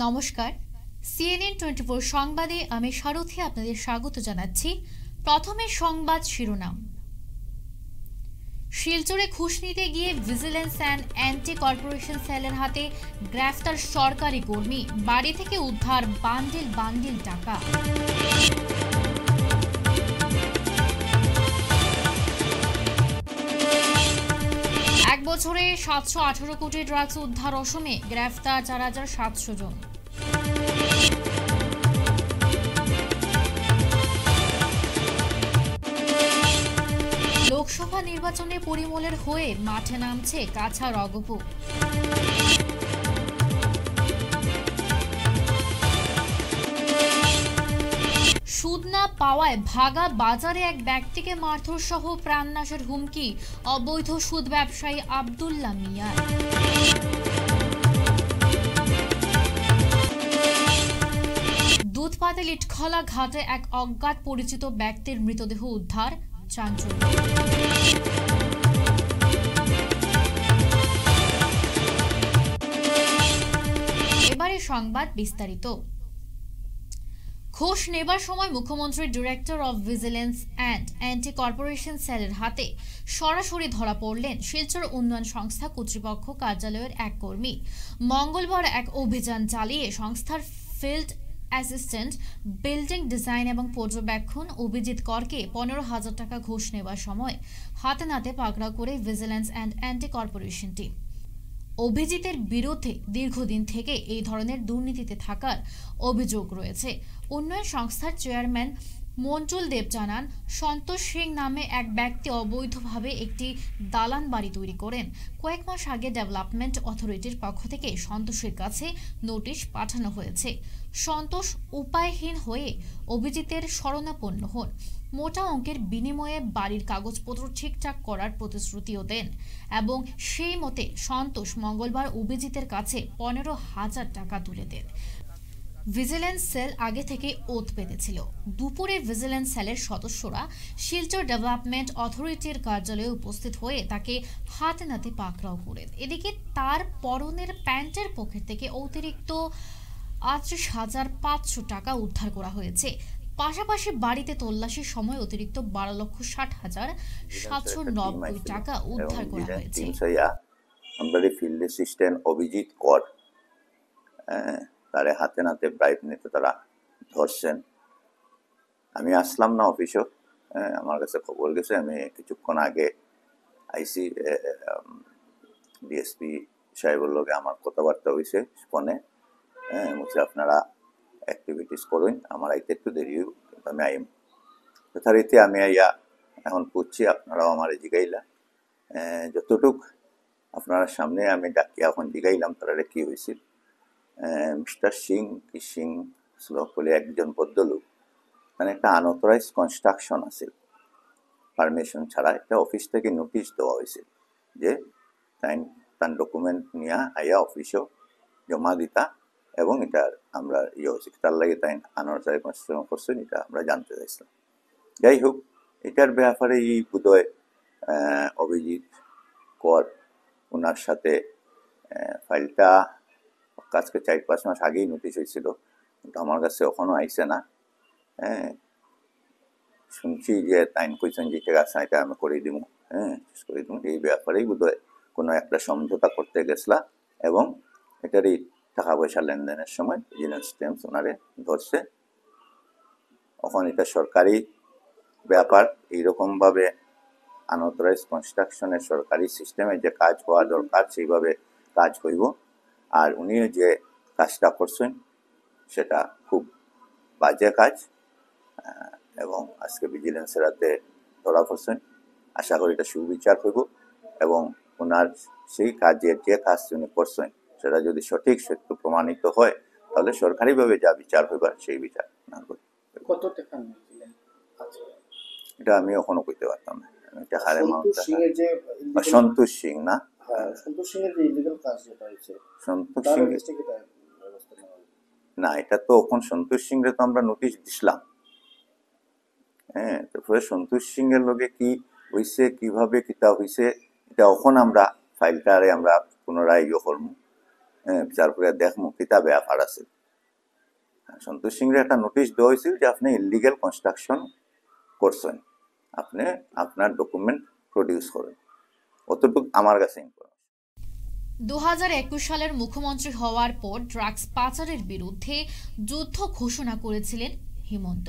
নমস্কার, সিএনএন 24 সংবাদে আমি সারথী আপনাদের স্বাগত জানাচ্ছি। প্রথমে সংবাদ শিরোনাম। শিলচরে ঘুষ নিতে গিয়ে ভিজিলেন্স অ্যান্ড অ্যান্টি কর্পোরেশন সেলের হাতে গ্রেফতার সরকারি কর্মী, বাড়ি থেকে উদ্ধার বান্ডিল বান্ডিল টাকা। এক বছরে 718 কোটি ড্রাগস উদ্ধার অসমে, গ্রেফতার 4700 জন। লোকসভা নির্বাচনে পরিমলের হয়ে মাঠে নামছে কাছা রগপু। সুদ না পাওয়ায় ভাগা বাজারে এক ব্যক্তিকে মারধর সহ প্রাণনাশের হুমকি অবৈধ সুদ ব্যবসায়ী আব্দুল্লাহ মিয়া। দুধপাতে লিটখলা ঘাটে এক অজ্ঞাত পরিচিত ব্যক্তির মৃতদেহ উদ্ধার, চাঞ্চল্য। এবারে সংবাদ বিস্তারিত। ঘুষ নেবার সময় মুখ্যমন্ত্রীর director of vigilance and anti corporation সেলের হাতে সরাসরি ধরা পড়লেন শিলচর উন্নয়ন সংস্থা কর্তৃপক্ষ কার্যালয়ের এক কর্মী। মঙ্গলবার এক অভিযান চালিয়ে সংস্থার ফিল্ড অ্যাসিস্ট্যান্ট বিল্ডিং ডিজাইন এবং পর্যবেক্ষণ অভিজিৎ করকে 15,000 টাকা ঘুষ নেওয়ার সময় হাতে নাতে পাকড়াও করে vigilance and anti corporation team. অভিজিতের বিরুদ্ধে দীর্ঘদিন থেকে এই ধরনের দুর্নীতিতে থাকার অভিযোগ রয়েছে। উন্নয়ন সংস্থার চেয়ারম্যান মন্টুল দেব জানান, সন্তোষ সিং নামে এক ব্যক্তি অবৈধভাবে একটি দালান বাড়ি তৈরি করেন। কয়েক মাস আগে ডেভেলপমেন্ট অথরিটির পক্ষ থেকে সন্তোষের কাছে নোটিশ পাঠানো হয়েছে। সন্তোষ উপায়হীন হয়ে অভিজিতের শরণাপন্ন হন। মোটা অঙ্কের বিনিময়ে বাড়ির কাগজপত্র ঠিকঠাক করার প্রতিশ্রুতিও দেন এবং সেই মতে সন্তোষ মঙ্গলবার অভিজিতের কাছে 15,000 টাকা তুলে দেন। ভিজিলেন্স সেল আগে থেকে ওত পেতেছিল। দুপুরে ভিজিলেন্স সেলের সদস্যরা শিলচর ডেভেলপমেন্ট অথরিটির কার্যালয়ে উপস্থিত হয়ে তাকে হাতে নাতে পাকড়াও করেন। এদিকে তার পরনের প্যান্টের পকেট থেকে অতিরিক্ত 38,500 টাকা উদ্ধার করা হয়েছে। পাশাপাশি বাড়িতে তল্লাশির সময় অতিরিক্ত 12,60,790 টাকা উদ্ধার করা হয়েছে। ফিল্ড অ্যাসিস্ট্যান্ট অভিজিৎ কর তারে হাতে নাতে ব্রাইব নিতে তারা ধরছেন। আমি আসলাম না অফিসও, আমার কাছে খবর গেছে। আমি কিছুক্ষণ আগে আইসি ডিএসপি সাহেবের লগে আমার কথাবার্তা হয়েছে ফোনে। বলছে আপনারা অ্যাক্টিভিটিস করুন, আমার আইতে একটু দেরি কিন্তু আমি আইম যথারীতি আমি আইয়া এখন পুচ্ছি। আপনারাও আমার জিগাইলা যতটুক আপনার সামনে আমি ডাকি এখন জিগাইলাম তারা কি হয়েছিল। মিস্টার সিং কি সিং শ্লোক বলে একজন ভদ্রলোক, মানে একটা আনঅথরাইজ কনস্ট্রাকশন আছে, পারমিশন ছাড়া একটা অফিস থেকে নোটিশ দেওয়া হয়েছে যে তার ডকুমেন্ট নিয়ে আইয়া অফিসেও জমা দিতা এবং এটা আমরা হয়েছে তার লাগে তাই আনঅথরাইজ কনস্ট্রাকশন করছেন, এটা আমরা জানতে চাইছিলাম। যাই হোক, এটার ব্যাপারে এই বোধহয় অভিজিৎ কর ওনার সাথে ফাইলটা আজকে 4-5 মাস আগেই নোটিশ হয়েছিল, কিন্তু আমার কাছে এখনো আইসে না। শুনছি যে তাইন কইছেন যে ঠিক আছে এটা আমি করে দিব, করে দিব। এই ব্যাপারেই বোধহয় কোনো একটা সমঝোতা করতে গেছিলা এবং এটারই টাকা পয়সা লেনদেনের সময় ভিজিলেন্স টিম ওনারে ধরছে। এখন এটা সরকারি ব্যাপার, এইরকমভাবে আনঅথরাইজ কনস্ট্রাকশনের সরকারি সিস্টেমে যে কাজ হওয়া দরকার সেইভাবে কাজ হইব। আর উনিও যে কাজটা করছেন সেটা খুব বাজে কাজ এবং আজকে ভিজিলেন্সের হাতে ধরা পড়ছেন। আশা করি এটা সুবিচার হইব এবং ওনার সেই কাজের যে কাজ উনি করছেন সেটা যদি সঠিক সত্য প্রমাণিত হয় তাহলে সরকারিভাবে যা বিচার হইবার সেই বিচার না করি। কত টাকা নিয়েছিলেন? এটা আমি এখনো কইতে পারতাম না। সন্তোষ সিং না, সন্তোষ সিং এর যে ইলিগাল কাজ যেটা হয়েছে, সন্তোষ সিং না, এটা তো এখন সন্তোষ সিং রে তো আমরা নোটিশ দিছিলাম। তারপরে সন্তোষ সিং এর লগে কি হয়েছে, কিভাবে কিতা হয়েছে, এটা এখন আমরা ফাইলটারে আমরা পুনরায় করবো। বিচার করে দেখমু কিতা ব্যাপার আছে। সন্তোষ সিংরে একটা নোটিশ দেওয়া হয়েছিল যে আপনি ইলিগেল কনস্ট্রাকশন করছেন, আপনি আপনার ডকুমেন্ট প্রডিউস করেন, অতটুকু আমার কাছে ইনফরমেশন। 2021 সালের মুখ্যমন্ত্রী হওয়ার পর ড্রাগস পাচারের বিরুদ্ধে যুদ্ধ ঘোষণা করেছিলেন হিমন্ত।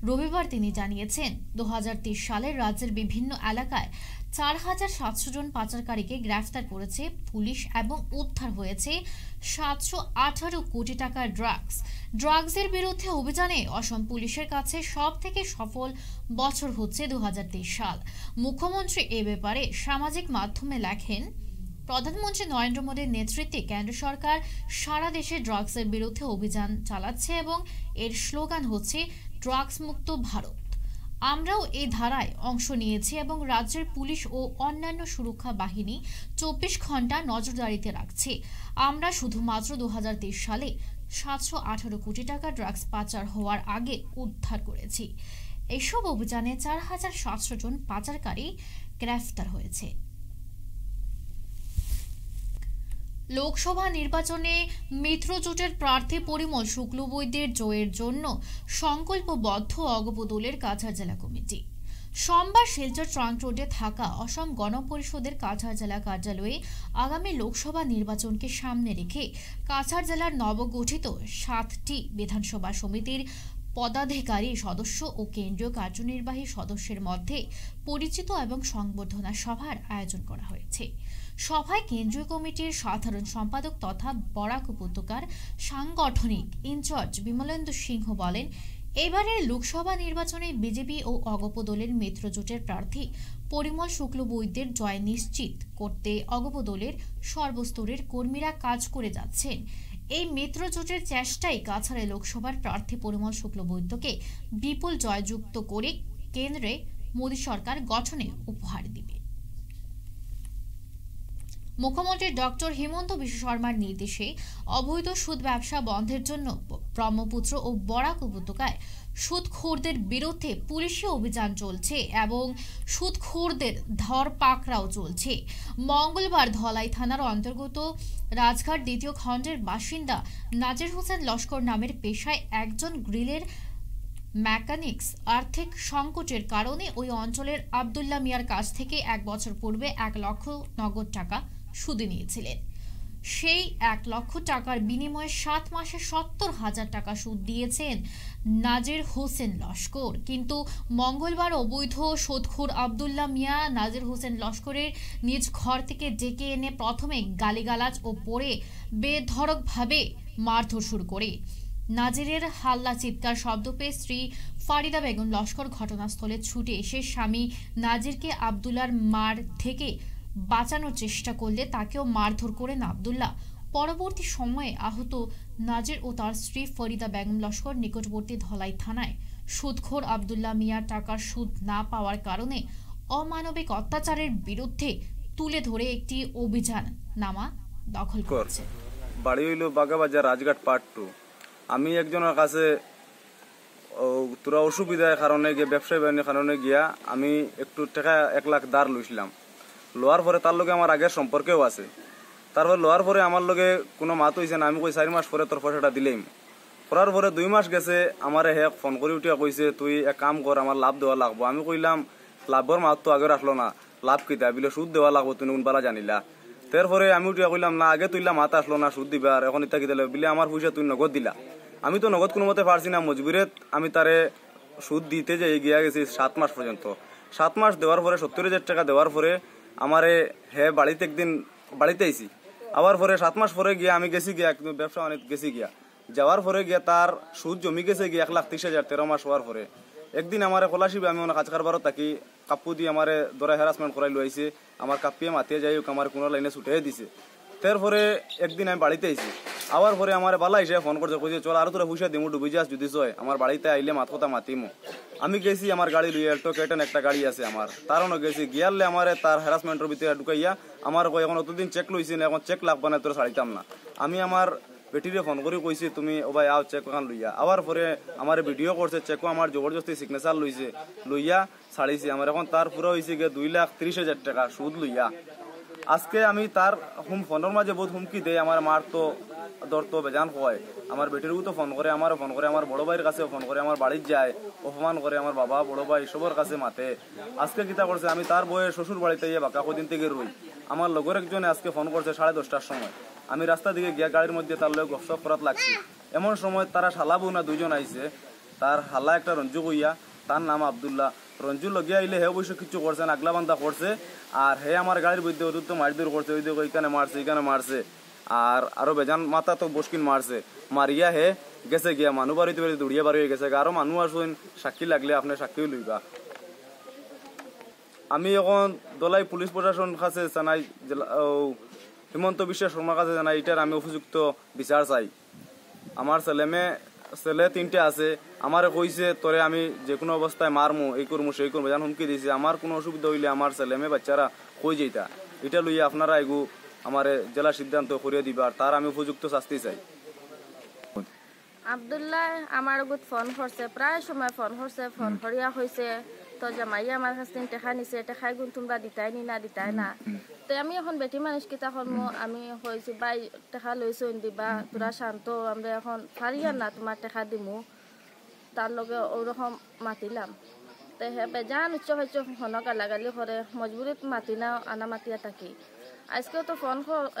রবিবার তিনি জানিয়েছেন 2023 সালে রাজ্যের বিভিন্ন এলাকায় 4700 জন পাচারকারীকে গ্রেফতার করেছে পুলিশ এবং উদ্ধার হয়েছে 718 কোটি টাকার ড্রাগসের বিরুদ্ধে অভিযানে অসম পুলিশের কাছে সব থেকে সফল বছর হচ্ছে 2023 সাল। মুখ্যমন্ত্রী এ ব্যাপারে সামাজিক মাধ্যমে লেখেন, প্রধানমন্ত্রী নরেন্দ্র মোদীর নেতৃত্বে কেন্দ্র সরকার সারা দেশে ড্রাগসের বিরুদ্ধে অভিযান চালাচ্ছে এবং এর স্লোগান হচ্ছে ড্রাগস মুক্ত ভারত। আমরাও এই ধারায় অংশ নিয়েছি এবং রাজ্যের পুলিশ ও অন্যান্য সুরক্ষা বাহিনী 24 ঘন্টা নজরদারিতে রাখছে। আমরা শুধুমাত্র 2023 সালে 718 কোটি টাকা ড্রাগস পাচার হওয়ার আগে উদ্ধার করেছি। এসব অভিযানে 4700 জন পাচারকারী গ্রেফতার হয়েছে। লোকসভা নির্বাচনে মিত্রজোটের প্রার্থী পরিমল শুক্লবৈদ্যের জয়ের জন্য সংকল্পবদ্ধ অগপদলের কাছাড় জেলা কমিটি। সোমবার শিলচর ট্রাঙ্ক রোডে থাকা অসম গণ পরিষদের কাছাড় জেলা কার্যালয়ে আগামী লোকসভা নির্বাচনকে সামনে রেখে কাছাড় জেলার নবগঠিত 7টি বিধানসভা সমিতির পদাধিকারী সদস্য ও কেন্দ্রীয় কার্যনির্বাহী সদস্যের মধ্যে পরিচিত এবং সংবর্ধনা সভার আয়োজন করা হয়েছে। সভায় কেন্দ্রীয় কমিটির সাধারণ সম্পাদক তথা বরাক উপত্যকার সাংগঠনিক ইনচার্জ বিমলেন্দু সিংহ বলেন, এবারের লোকসভা নির্বাচনে বিজেপি ও অগপদলের মিত্রজোটের প্রার্থী পরিমল শুক্লবৈদ্যের জয় নিশ্চিত করতে অগপদলের সর্বস্তরের কর্মীরা কাজ করে যাচ্ছেন। এই মিত্রজোটের চেষ্টাই কাছাড়ে লোকসভার প্রার্থী পরিমল শুক্লবৈদ্যকে বিপুল জয়যুক্ত করে কেন্দ্রে মোদী সরকার গঠনে উপহার দিবে। মুখ্যমন্ত্রী ডক্টর হিমন্ত বিশ্ব শর্মার নির্দেশে অবৈধ সুদ ব্যবসা বন্ধের জন্য ব্রহ্মপুত্র ও বরাক উপত্যকায় সুদখোরদের বিরুদ্ধে পুলিশি অভিযান চলছে এবং সুদখোরদের ধরপাকড়াও চলছে। মঙ্গলবার ধলাই থানার অন্তর্গত রাজঘাট দ্বিতীয় খণ্ডের বাসিন্দা নাজির হোসেন লস্কর নামের পেশায় একজন গ্রিলের মেকানিক্স আর্থিক সংকটের কারণে ওই অঞ্চলের আব্দুল্লাহ মিয়ার কাছ থেকে 1 বছর পূর্বে 1 লক্ষ নগদ টাকা সুদে নিয়েছিলেন। সেই 1 লক্ষ টাকার বিনিময়ে 7 মাসে 70,000 টাকা সুদ দিয়েছেন নাজির হোসেন লস্কর। কিন্তু মঙ্গলবার অবৈধ সুদখোর আব্দুল্লাহ মিয়া নাজির হোসেন লস্করের নিজ ঘর থেকে ডেকে এনে প্রথমে গালিগালাজ ও পরে বেধড়কভাবে মারধর শুরু করে। নাজিরের হাল্লা চিৎকার শব্দ পেয়ে স্ত্রী ফারিদা বেগম লস্কর ঘটনাস্থলে ছুটে এসে স্বামী নাজিরকে আব্দুল্লাহর মার থেকে বাঁচানোর চেষ্টা করলে তাকেও মারধর করেন আব্দুল্লাহ। পরবর্তী সময়ে আহত নাজির ও তার স্ত্রী ফরিদা বেগম লস্কর নিকটবর্তী ধলাই থানায় সুদখোর আব্দুল্লাহ মিয়ার টাকার সুদ না পাওয়ার কারণে অমানবিক অত্যাচারের বিরুদ্ধে তুলে ধরে একটি অভিযান নামা দখল করেছে। বাড়ি হইল বাগাবাজার রাজঘাট পার্ট 2। আমি একজনের কাছে তোরা অসুবিধার কারণে গিয়ে ব্যবসায়ী বাহিনীর কারণে গিয়া আমি একটু টাকা 1 লাখ ধার লইছিলাম। লোয়ার পরে তার লগে আমার আগের সম্পর্কেও আছে। তারপরে লোয়ার পরে আমার লগে কোনো মাত হয়েছে না। আমি কই 4 মাস পরে তোর পয়সাটা দিলেই। করার পরে 2 মাস গেছে আমারে হে ফোন করে উঠিয়া কইছে তুই এক কাম কর, আমার লাভ দেওয়া লাগবো। আমি কইলাম লাভর মাত তো আগে আসলো না, লাভ কিতা বিলে সুদ দেওয়া লাগবো, তুমি কোনবেলা জানিলা। তারপরে আমি উঠিয়া কইলাম না আগে তুইলা মাত আসলো না সুদ দিবা, আর এখন ইতা কিতা বিলে আমার পয়সা তুই নগদ দিলা। আমি তো নগদ কোনো মতে পারছি না, মজবুরে আমি তারে সুদ দিতে যে গিয়া গেছি 7 মাস পর্যন্ত। 7 মাস দেওয়ার পরে 70,000 টাকা দেওয়ার পরে আমারে হে বাড়িতে একদিন বাড়িতে আইছি। আবার পরে 7 মাস পরে গিয়া আমি গেছি গিয়া একদম ব্যবসা বাণিজ্য গেছি গিয়া, যাওয়ার পরে গিয়া তার সুদ জমি গেছে গিয়া 1,30,000 13 মাস হওয়ার পরে একদিন আমার খোলাশিবে আমি কাজ কারবারও থাকি কাপ্পু দিয়ে আমার দরা হ্যারাসমেন্ট করাই লইছে। আমার কাপ্পিয়ে মাতিয়ে যাই আমার কোনো লাইনে ছুটে দিছে। তারপরে একদিন আমি বাড়িতে আইছি। আবার পরে আমার বালা হিসেবে ফোন করছে, কইছে চল আরো তোরা পয়সা দিমু ডুবি যাস যদি চয় আমার বাড়িতে আইলে মাত কথা মাতিমু। আমি গেছি আমার গাড়ি লইয়া এল্টো কেটেন একটা গাড়ি আছে আমার, তারও গেছি গিয়ালে আমার তার হ্যারাসমেন্টের ভিতরে ঢুকাইয়া আমার কই এখন অতদিন চেক লইছি না, এখন চেক লাগবে না তোরা ছাড়িতাম না। আমি আমার বেটিরে ফোন করে কইছি তুমি ও ভাই আও চেক ওখান লইয়া। আবার পরে আমার ভিডিও করছে, চেকও আমার জবরদস্তি সিগনেচার লইছে, লইয়া ছাড়িছি। আমার এখন তার পুরো হয়েছে গিয়ে 2,30,000 টাকা সুদ লইয়া। আজকে আমি তার ফোনের মাঝে বহুত হুমকি দেয়, আমার মার তো ধরতো বেজান হয়, আমার বেটিরও তো ফোন করে, আমারও ফোন করে, আমার বড় ভাইয়ের কাছে ফোন করে, আমার বাড়ির যায় অপমান করে, আমার বাবা বড় ভাই সবার কাছে মাতে। আজকে কিতা করছে, আমি তার বয়ে শ্বশুর বাড়িতে গিয়ে বাঁকা কদিন থেকে রই। আমার লগের একজনে আজকে ফোন করছে 10:30টার সময়, আমি রাস্তা দিকে গিয়া গাড়ির মধ্যে তার লোক গপসপ করাত লাগছি। এমন সময় তারা শালা বউ না দুইজন আইছে, তার হালা একটা রঞ্জু কইয়া, তার নাম আবদুল্লাহ। রঞ্জু লগিয়া আইলে হে অবশ্য কিছু করছে না, আগলা বান্ধা করছে, আর হে আমার গাড়ির মধ্যে অদূর মারদুর করছে, ওই দেখো এইখানে মারছে, এইখানে মারছে, আর আরো বেজান মাথা তো বসকিন মারছে। মারিয়া হে গেছে গিয়া মানুষ বাড়িতে বাড়িতে দৌড়িয়া বাড়ি হয়ে গেছে। আরো মানুষ আসুন, সাক্ষী লাগলে আপনি সাক্ষীও লইবা। আমি এখন দলাই পুলিশ প্রশাসন কাছে জানাই, হিমন্ত বিশ্ব শর্মার কাছে জানাই, এটার আমি উপযুক্ত বিচার চাই। আমার ছেলে 3টে আছে, আমার কইছে তোরে আমি যে কোনো অবস্থায় মারমু, এই করমু সেই করবো, যেন হুমকি দিয়েছে। আমার কোনো অসুবিধা হইলে আমার ছেলে মেয়ে বাচ্চারা কই যেতা, এটা লইয়া আপনারা এগু আমার জেলা সিদ্ধান্ত করিয়ে দিবা, আর তার আমি উপযুক্ত শাস্তি চাই। আব্দুল্লাহ আমার গুত ফোন করছে, প্রায় সময় ফোন করছে, ফোন করিয়া হয়েছে তো জামাইয়া আমার কাছ থেকে টেকা নিছে, টেকাই গুণ তোমরা দিতাই নি না দিতাই না। তো আমি এখন বেটি মানুষ কিতা করবো, আমি হয়েছি বাই টেকা লইছ দিবা, তোরা শান্ত, আমরা এখন ফারিয়া না তোমার টেকা দিমু, তার লগে ওরকম মাতিলাম। তো হে বেজান উচ্চ হচ্ছ ফোনক গালাগালি করে, মজবুরিত মাতি না আনা মাতিয়া থাকি। আজকেও তো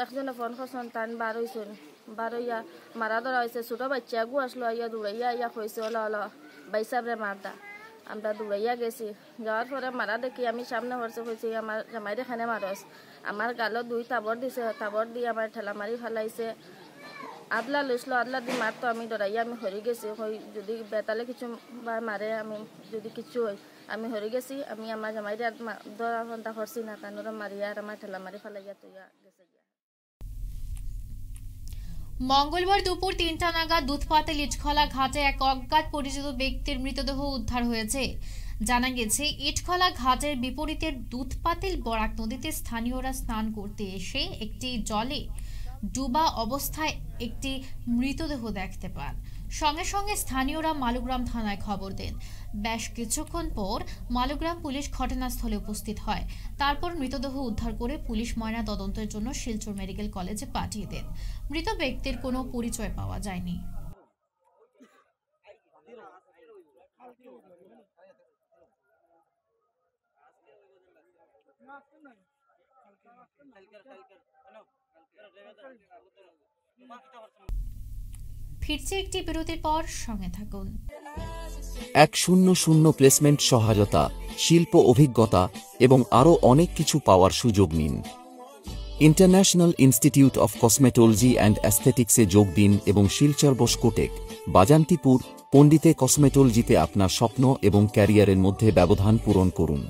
একজনে ফোন করছেন, তান বার হয়েছেন, বার হইয়া মারা ধরা হয়েছে, ছোটো বাচ্চা গু আসলো, ইয়া দৌড়াইয়া ইয়া হয়েছে, ওলা ওলা বাইসাবরে মারদা। আমরা দৌড়াইয়া গেছি, যাওয়ার পরে মারা দেখি আমি সামনে হরছে হয়েছি, আমার জামাইরে খানে মারস, আমার গালত 2 তাবর দিছে, তাবর দিয়ে আমার ঠেলা মারি ফেলাইছে। আদলা লইসলো, আদলা দি মারতো, আমি ডরাইয়া আমি হরি গেছি, হই যদি বেতালে কিছু বা মারে, আমি যদি কিছু হয় আমি হরি গেছি। আমি আমার জামাইরে ধরা ঘন্টা হরছি না, তানোরা মারিয়া আর আমার ঠেলা মারি ফেলাইয়া তৈয়া গেছে। মঙ্গলবার দুপুর 3টা নাগাদ দুধপাতিল ইটখলা ঘাটে এক অজ্ঞাত পরিচিত ব্যক্তির মৃতদেহ উদ্ধার হয়েছে। জানা গেছে, ইটখলা ঘাটের বিপরীতে দুধপাতিল বরাক নদীতে স্থানীয়রা স্নান করতে এসে একটি জলে ডুবা অবস্থায় একটি মৃতদেহ দেখতে পান। সঙ্গে সঙ্গে স্থানীয়রা মালুগ্রাম থানায় খবর দেন। বেশ কিছুক্ষণ পর মালুগ্রাম পুলিশ ঘটনাস্থলে উপস্থিত হয়। তারপর মৃতদেহ উদ্ধার করে পুলিশ ময়না তদন্তের জন্য শিলচর মেডিকেল কলেজে পাঠিয়ে দেন। মৃত ব্যক্তির কোনো পরিচয় পাওয়া যায়নি। ফিরছে একটি বিরতির পর, সঙ্গে থাকুন। 100 প্লেসমেন্ট সহায়তা, শিল্প অভিজ্ঞতা এবং আরও অনেক কিছু পাওয়ার সুযোগ নিন। International institute of cosmetology and অ্যাস্থেটিক্সে যোগ দিন এবং শিলচর বসকোটেক, বাজান্তিপুর, পণ্ডিতে কসমেটোলজিতে আপনার স্বপ্ন এবং ক্যারিয়ারের মধ্যে ব্যবধান পূরণ করুন।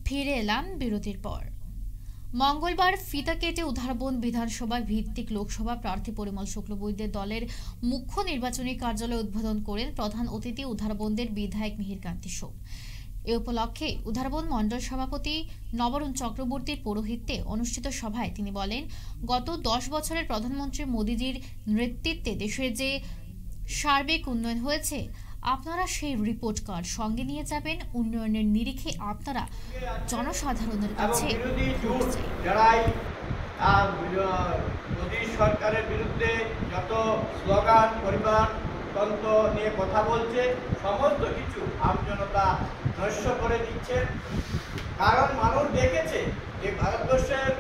ফিরে এলাম বিরতির পর। মঙ্গলবার ফিতা কেটে উধারবন বিধানসভা ভিত্তিক লোকসভা প্রার্থী পরিমল শুক্লবৈদ্যের দলের মুখ্য নির্বাচনী কার্যালয় উদ্বোধন করেন প্রধান অতিথি উধারবন্দের বিধায়ক মিহিরকান্তি সোম। এ উপলক্ষে উধারবন মণ্ডল সভাপতি নবরুণ চক্রবর্তীর পৌরোহিত্যে অনুষ্ঠিত সভায় তিনি বলেন, গত 10 বছরের প্রধানমন্ত্রী মোদীজির নেতৃত্বে দেশের যে সার্বিক উন্নয়ন হয়েছে, আপনারা সেই রিপোর্ট কার্ড সঙ্গে নিয়ে যাবেন। উন্নয়নের নিরিখে আপনারা জনসাধারণের কাছে মোদী সরকারের বিরুদ্ধে যত স্লোগান, পরিবার তন্ত্র নিয়ে কথা বলছে, সমস্ত কিছু আমজনতা নস্য করে দিচ্ছে। কারণ মানুষ দেখেছে যে ভারতবর্ষের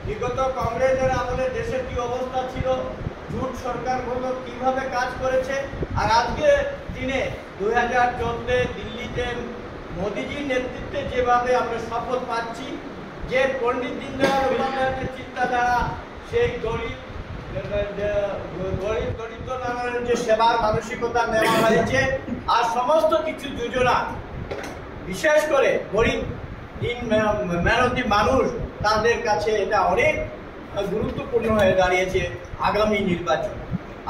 বিগত কংগ্রেসের আমলে দেশের কি অবস্থা ছিল, জোট সরকারগুলো কিভাবে কাজ করেছে। আর আজকে দিনে 2014 দিল্লিতে মোদীজির নেতৃত্বে যেভাবে আমরা শপথ পাচ্ছি, যে পণ্ডিত দীনদয়াল উপাধ্যায়ের চিন্তাধারা, সেই গরিব দরিদ্র নারায়ণের যে সেবার মানসিকতা নেওয়া হয়েছে, আর সমস্ত কিছু যোজনা, বিশেষ করে গরিব মেহনতি মানুষ, তাদের কাছে এটা অনেক গুরুত্বপূর্ণ হয়ে দাঁড়িয়েছে আগামী নির্বাচন।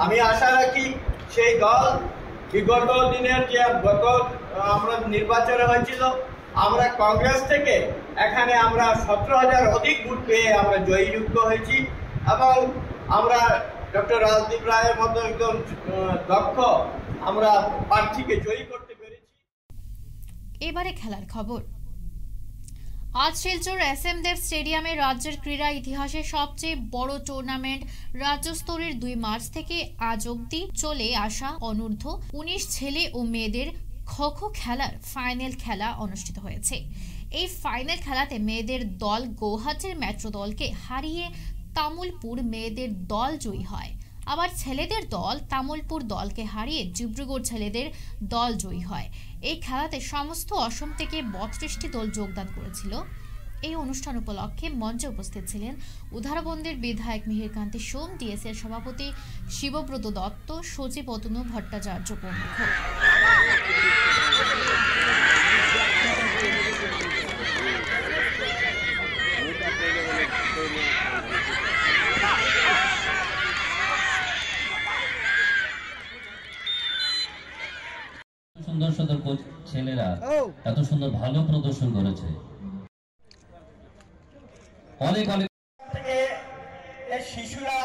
আমি আশা রাখি সেই দল বিগত দিনের যে আমরা নির্বাচনে হয়েছিল, আমরা কংগ্রেস থেকে এখানে আমরা 17,000 অধিক ভোট পেয়ে আমরা জয়যুক্ত হয়েছি এবং আমরা ডক্টর রাজদীপ রায়ের মতো একজন দক্ষ আমরা প্রার্থীকে জয়ী করতে পেরেছি। এবারে খেলার খবর। আজ শিলচর SM দেব স্টেডিয়ামে রাজ্যের ক্রীড়া ইতিহাসে সবচেয়ে বড় টুর্নামেন্ট রাজ্যস্তরের 2 মার্চ থেকে আজ অবধি চলে আসা অনূর্ধ্ব 19 ছেলে ও মেয়েদের খো-খো খেলার ফাইনাল খেলা অনুষ্ঠিত হয়েছে। এই ফাইনাল খেলাতে মেয়েদের দল গৌহাটির মেট্রো দলকে হারিয়ে তামুলপুর মেয়েদের দল জয়ী হয়। আবার ছেলেদের দল তামুলপুর দলকে হারিয়ে ডিব্রুগড় ছেলেদের দল জয়ী হয়। এই খেলাতে সমস্ত অসম থেকে 32টি দল যোগদান করেছিল। এই অনুষ্ঠান উপলক্ষে মঞ্চে উপস্থিত ছিলেন উধারবন্দের বিধায়ক মিহিরকান্তি সোম, ডিএসএর সভাপতি শিবব্রত দত্ত, সচিব অতনু ভট্টাচার্য প্রমুখ। সুন্দর সুন্দর ছেলেরা এত সুন্দর ভালো প্রদর্শন করেছে। অনেক অনেক থেকে এই শিশুরা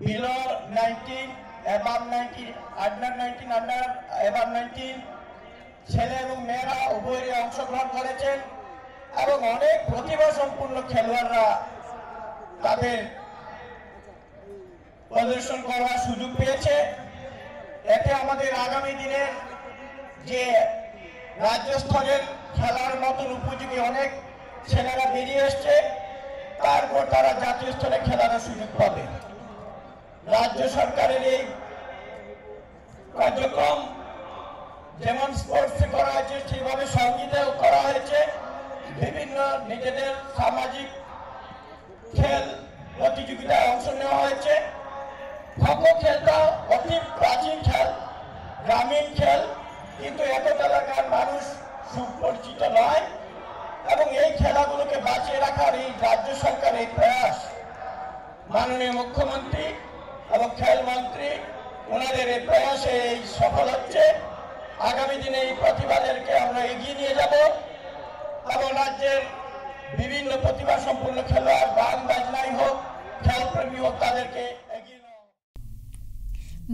below 19, above 19, under 19, under above 19 ছেলে এবং মেয়েরা উভয়ই অংশগ্রহণ করেছেন এবং অনেক প্রতিভা সম্পন্ন খেলোয়াড়রা তাদের প্রদর্শন করার সুযোগ পেয়েছে। এতে আমাদের আগামী দিনের যে রাজ্য স্তরের খেলার মতন উপযোগী অনেক ছেলেরা বেরিয়ে এসছে, তারপর তারা জাতীয় স্তরে খেলার সুযোগ পাবে। রাজ্য সরকারের এই কার্যক্রম যেমন স্পোর্টসে করা হয়েছে, সেইভাবে সঙ্গীতেও করা হয়েছে। বিভিন্ন নিজেদের সামাজিক খেল প্রতিযোগিতায় অংশ নেওয়া হয়েছে। খো-খো খেলটা অতি প্রাচীন খেল, গ্রামীণ খেল, কিন্তু এতটা এলাকার মানুষ সুপরিচিত নয় এবং এই খেলাগুলোকে বাঁচিয়ে রাখার এই রাজ্য সরকারের প্রয়াস, মাননীয় মুখ্যমন্ত্রী এবং খেলমন্ত্রী ওনাদের এই প্রয়াসে এই সফল হচ্ছে। আগামী দিনে এই প্রতিভাদেরকে আমরা এগিয়ে নিয়ে যাব এবং রাজ্যের বিভিন্ন প্রতিভা সম্পন্ন খেলোয়াড়, গান বাজনাই হোক, খেলপ্রেমী হোক, তাদেরকে এগিয়ে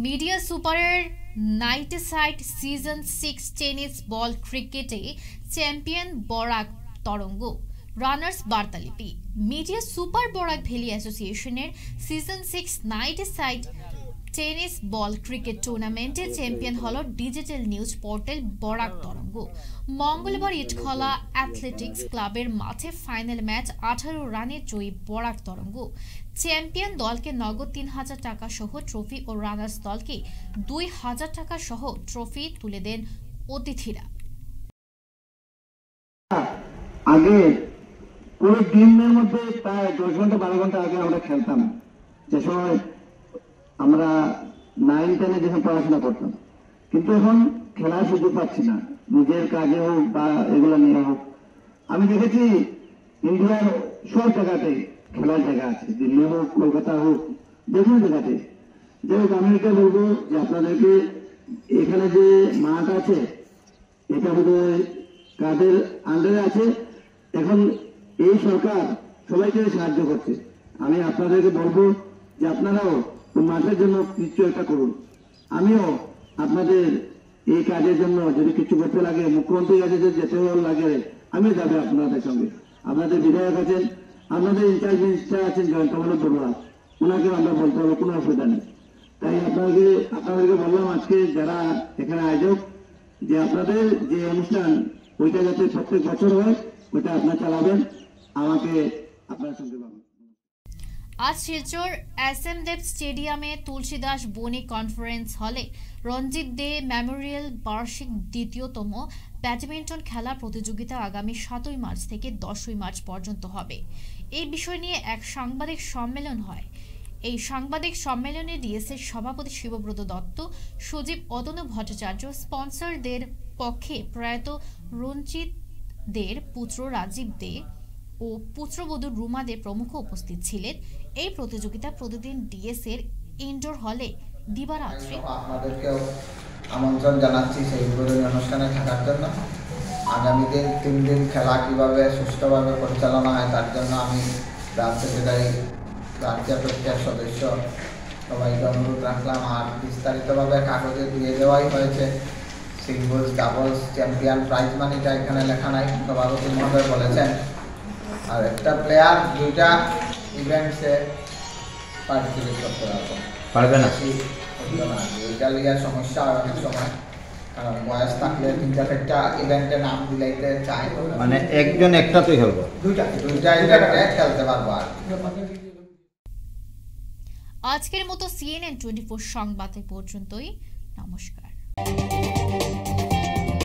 মিডিয়া সুপারের night side season 6 tennis ball ক্রিকেটে champion Barak Tarang, runners Bartalipi. Media super Barak valley অ্যাসোসিয়েশনের season 6 night side tennis ball cricket টুর্নামেন্টে চ্যাম্পিয়ন হল digital news portal Barak Tarang. মঙ্গলবার ইটখলা অ্যাথলেটিক্স ক্লাবের মাঠে ফাইনাল ম্যাচ 18 রানে জয়ী বরাক তরঙ্গ। চ্যাম্পিয়ন দলকে নগদ 3000 টাকা সহ ট্রফি ও রানার্স দলকে 2000 টাকা সহ ট্রফি তুলে দেন অতিথিরা। আগে পুরো দিনের মধ্যে প্রায় 10 ঘন্টা 12 ঘন্টা আগে আমরা খেলতাম, যে সময় আমরা 9-10 যখন পড়াশোনা করতাম, কিন্তু এখন খেলার সুযোগ পাচ্ছি না, নিজের কাজে হোক বা এগুলো নিয়ে হোক। আমি দেখেছি ইন্ডিয়ার সব জায়গাতে খেলার জায়গা আছে, দিল্লি হোক, কলকাতা হোক, যে কোনো জায়গাতে। যাই হোক, আমি এটা বলবো যে আপনাদেরকে এখানে যে মাঠ আছে এটা বোধহয় কাদের আন্ডারে আছে। এখন এই সরকার সবাইকে সাহায্য করছে। আমি আপনাদেরকে বলবো যে আপনারাও মাঠের জন্য কিছু একটা করুন। আমিও আপনাদের এই কাজের জন্য যদি কিছু করতে লাগে, মুখ্যমন্ত্রীর কাছে যদি যেতে লাগে, আমিও যাবো আপনাদের সঙ্গে। আপনাদের বিধায়ক আছেন, আপনাদের ইনচার্জ মিনিস্টার আছেন জয়ন্তমূলক বড়ুয়া, ওনাকে আমরা বলতে হবে, কোনো অসুবিধা নেই। তাই আপনাদেরকে বললাম আজকে যারা এখানে আয়োজক, যে আপনাদের যে অনুষ্ঠান ওইটা যাতে প্রত্যেক বছর হয়, ওইটা আপনারা চালাবেন, আমাকে আপনার সঙ্গে পাবেন। আজ শিলচর SM দেব স্টেডিয়ামে তুলসীদাস বণিক কনফারেন্স হলে রঞ্জিত দে মেমোরিয়াল বার্ষিক দ্বিতীয়তম ব্যাডমিন্টন খেলা প্রতিযোগিতা আগামী 7 মার্চ থেকে 10 মার্চ পর্যন্ত হবে। এই বিষয় নিয়ে এক সাংবাদিক সম্মেলন হয়। এই সাংবাদিক সম্মেলনে ডিএসএর সভাপতি শিবব্রত দত্ত, সচিব অতনু ভট্টাচার্য, স্পন্সরদের পক্ষে প্রয়াত রঞ্জিত দের পুত্র রাজীব দে ও পুত্রবধূ রুমা দে প্রমুখ উপস্থিত ছিলেন। এই প্রতিযোগিতা প্রতিদিন ডিএসএর ইনডোর হলে দিবারাত্রি। আপনাদেরকেও আমন্ত্রণ জানাচ্ছি সেই উদ্বোধনী অনুষ্ঠানে থাকার জন্য। আগামী দিন 3 দিন খেলা কীভাবে সুষ্ঠুভাবে পরিচালনা হয় তার জন্য আমি গ্রাম সেক্রেটারি, রাজ্য প্রক্রিয়ার সদস্য সবাইকে অনুরোধ রাখলাম। আর বিস্তারিতভাবে কাগজে দিয়ে দেওয়াই হয়েছে, সিঙ্গলস ডাবলস চ্যাম্পিয়ন প্রাইজ মানিটা এখানে লেখা নাই, সভাপতি মহোদয় বলেছেন। আর একটা প্লেয়ার 2টা ইভেন্টসে পার্টিসিপেট করতে পারবে না, এইটা লিগে সমস্যা হয় অনেক সময়, কারণ বয়স থাকলে 3-4টা ইভেন্টে নাম দিলাইতে চায়, মানে একজন একটাতেই খেলবো, 2টা ইভেন্টে খেলতে পারবো। আর আজকের মতো CNN 24 সংবাদ পর্যন্তই। নমস্কার।